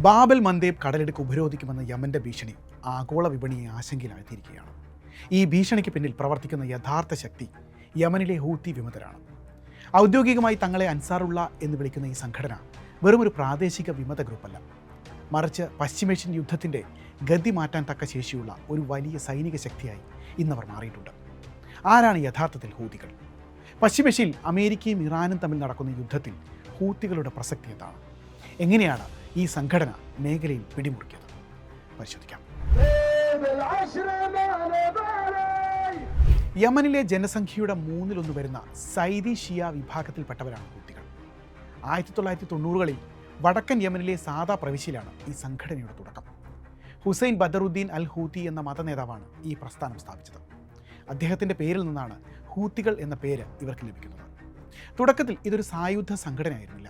ബാബൽ മന്ദേബ് കടലിടുക്ക് ഉപരോധിക്കുമെന്ന യമന്റെ ഭീഷണി ആഗോള വിപണിയെ ആശങ്കയിലാഴ്ത്തിയിരിക്കുകയാണ്. ഈ ഭീഷണിക്ക് പിന്നിൽ പ്രവർത്തിക്കുന്ന യഥാർത്ഥ ശക്തി യമനിലെ ഹൂത്തി വിമതരാണ്. ഔദ്യോഗികമായി തങ്ങളെ അൻസാറുള്ള എന്ന് വിളിക്കുന്ന ഈ സംഘടന വെറുമൊരു പ്രാദേശിക വിമത ഗ്രൂപ്പല്ല, മറിച്ച് പശ്ചിമേഷ്യൻ യുദ്ധത്തിൻ്റെ ഗതി മാറ്റാൻ തക്ക ശേഷിയുള്ള ഒരു വലിയ സൈനിക ശക്തിയായി ഇന്നവർ മാറിയിട്ടുണ്ട്. ആരാണ് യഥാർത്ഥത്തിൽ ഹൂത്തികൾ? പശ്ചിമേഷ്യയിൽ അമേരിക്കയും ഇറാനും തമ്മിൽ നടക്കുന്ന യുദ്ധത്തിൽ ഹൂത്തികളുടെ പ്രസക്തി എന്താണ്? എങ്ങനെയാണ് ഈ സംഘടന മേഖലയിൽ പിടിമുറുക്കിയത്? പരിശോധിക്കാം. യമനിലെ ജനസംഖ്യയുടെ 1/3 വരുന്ന സൈദി ഷിയ വിഭാഗത്തിൽപ്പെട്ടവരാണ് ഹൂത്തികൾ. 1990കളിൽ വടക്കൻ യമനിലെ സാദാ പ്രവിശ്യയിലാണ് ഈ സംഘടനയുടെ തുടക്കം. ഹുസൈൻ ബദറുദ്ദീൻ അൽ ഹൂത്തി എന്ന മതനേതാവാണ് ഈ പ്രസ്ഥാനം സ്ഥാപിച്ചത്. അദ്ദേഹത്തിൻ്റെ പേരിൽ നിന്നാണ് ഹൂത്തികൾ എന്ന പേര് ഇവർക്ക് ലഭിക്കുന്നത്. തുടക്കത്തിൽ ഇതൊരു സായുധ സംഘടനയായിരുന്നില്ല.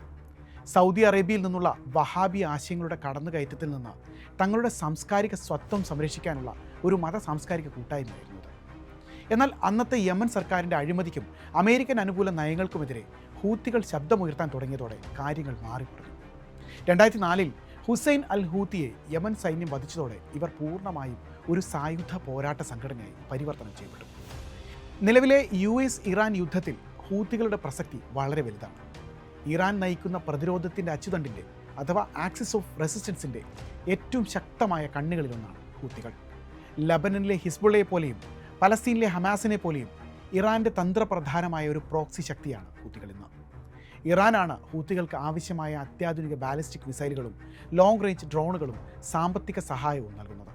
സൗദി അറേബ്യയിൽ നിന്നുള്ള വഹാബി ആശയങ്ങളുടെ കടന്നുകയറ്റത്തിൽ നിന്ന് തങ്ങളുടെ സാംസ്കാരിക സ്വത്വം സംരക്ഷിക്കാനുള്ള ഒരു മത സാംസ്കാരിക കൂട്ടായ്മയായിരുന്നു ഇത്. എന്നാൽ അന്നത്തെ യമൻ സർക്കാരിൻ്റെ അഴിമതിക്കും അമേരിക്കൻ അനുകൂല നയങ്ങൾക്കുമെതിരെ ഹൂത്തികൾ ശബ്ദമുയർത്താൻ തുടങ്ങിയതോടെ കാര്യങ്ങൾ മാറിപ്പറഞ്ഞു. 2004 ഹുസൈൻ അൽ ഹൂത്തിയെ യമൻ സൈന്യം വധിച്ചതോടെ ഇവർ പൂർണ്ണമായും ഒരു സായുധ പോരാട്ട സംഘടനയായി പരിവർത്തനം ചെയ്യപ്പെട്ടു. നിലവിലെ US ഇറാൻ യുദ്ധത്തിൽ ഹൂത്തികളുടെ പ്രസക്തി വളരെ വലുതാണ്. ഇറാൻ നയിക്കുന്ന പ്രതിരോധത്തിൻ്റെ അച്ചുതണ്ടിൻ്റെ അഥവാ ആക്സിസ് ഓഫ് റെസിസ്റ്റൻസിൻ്റെ ഏറ്റവും ശക്തമായ കണ്ണുകളിലൊന്നാണ് ഹൂത്തികൾ. ലബനനിലെ ഹിസ്ബുള്ളയെ പോലെയും പലസ്തീനിലെ ഹമാസിനെ പോലെയും ഇറാൻ്റെ തന്ത്രപ്രധാനമായ ഒരു പ്രോക്സി ശക്തിയാണ് ഹൂത്തികൾ ഇന്ന്. ഇറാനാണ് ഹൂത്തികൾക്ക് ആവശ്യമായ അത്യാധുനിക ബാലിസ്റ്റിക് മിസൈലുകളും ലോങ് റേഞ്ച് ഡ്രോണുകളും സാമ്പത്തിക സഹായവും നൽകുന്നത്.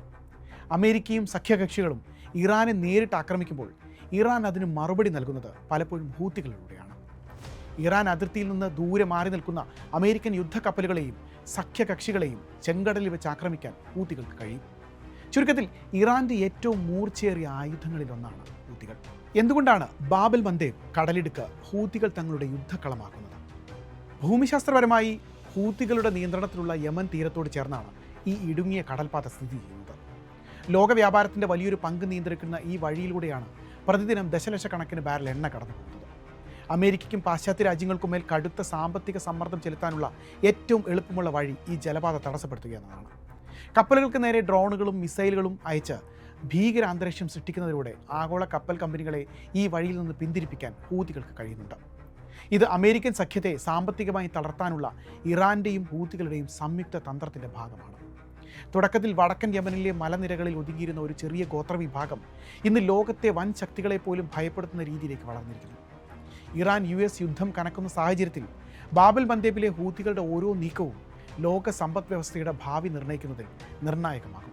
അമേരിക്കയും സഖ്യകക്ഷികളും ഇറാനെ നേരിട്ട് ആക്രമിക്കുമ്പോൾ ഇറാൻ അതിന് മറുപടി നൽകുന്നത് പലപ്പോഴും ഹൂത്തികളിലൂടെയാണ്. ഇറാൻ അതിർത്തിയിൽ നിന്ന് ദൂരെ മാറി നിൽക്കുന്ന അമേരിക്കൻ യുദ്ധക്കപ്പലുകളെയും സഖ്യകക്ഷികളെയും ചെങ്കടലിൽ വെച്ച് ആക്രമിക്കാൻ ഹൂത്തികൾക്ക് കഴിയും. ചുരുക്കത്തിൽ ഇറാൻ്റെ ഏറ്റവും മൂർച്ചയേറിയ ആയുധങ്ങളിലൊന്നാണ് ഹൂത്തികൾ. എന്തുകൊണ്ടാണ് ബാബൽ മന്ദേബ് കടലിടുക്ക് ഹൂത്തികൾ തങ്ങളുടെ യുദ്ധക്കളമാക്കുന്നത്? ഭൂമിശാസ്ത്രപരമായി ഹൂത്തികളുടെ നിയന്ത്രണത്തിലുള്ള യമൻ തീരത്തോട് ചേർന്നാണ് ഈ ഇടുങ്ങിയ കടൽപാത സ്ഥിതി ചെയ്യുന്നത്. ലോകവ്യാപാരത്തിൻ്റെ വലിയൊരു പങ്ക് നിയന്ത്രിക്കുന്ന ഈ വഴിയിലൂടെയാണ് പ്രതിദിനം ദശലക്ഷക്കണക്കിന് ബാരൽ എണ്ണ കടന്നു പോകുന്നത്. അമേരിക്കയ്ക്കും പാശ്ചാത്യ രാജ്യങ്ങൾക്കും മേൽ കടുത്ത സാമ്പത്തിക സമ്മർദ്ദം ചെലുത്താനുള്ള ഏറ്റവും എളുപ്പമുള്ള വഴി ഈ ജലപാത തടസ്സപ്പെടുത്തുക എന്നതാണ്. കപ്പലുകൾക്ക് നേരെ ഡ്രോണുകളും മിസൈലുകളും അയച്ച് ഭീകര അന്തരീക്ഷം സൃഷ്ടിക്കുന്നതിലൂടെ ആഗോള കപ്പൽ കമ്പനികളെ ഈ വഴിയിൽ നിന്ന് പിന്തിരിപ്പിക്കാൻ ഹൂത്തികൾക്ക് കഴിയുന്നുണ്ട്. ഇത് അമേരിക്കൻ സഖ്യത്തെ സാമ്പത്തികമായി തളർത്താനുള്ള ഇറാൻ്റെയും ഹൂത്തികളുടെയും സംയുക്ത തന്ത്രത്തിൻ്റെ ഭാഗമാണ്. തുടക്കത്തിൽ വടക്കൻ യമനിലെ മലനിരകളിൽ ഒതുങ്ങിയിരുന്ന ഒരു ചെറിയ ഗോത്രവിഭാഗം ഇന്ന് ലോകത്തെ വൻ ശക്തികളെ പോലും ഭയപ്പെടുത്തുന്ന രീതിയിലേക്ക് വളർന്നിരിക്കുന്നു. ഇറാൻ US യുദ്ധം കനക്കുന്ന സാഹചര്യത്തിൽ ബാബൽ മന്ദേബിലെ ഹൂത്തികളുടെ ഓരോ നീക്കവും ലോക സമ്പദ് വ്യവസ്ഥയുടെ ഭാവി നിർണ്ണയിക്കുന്നതിൽ നിർണായകമാകും.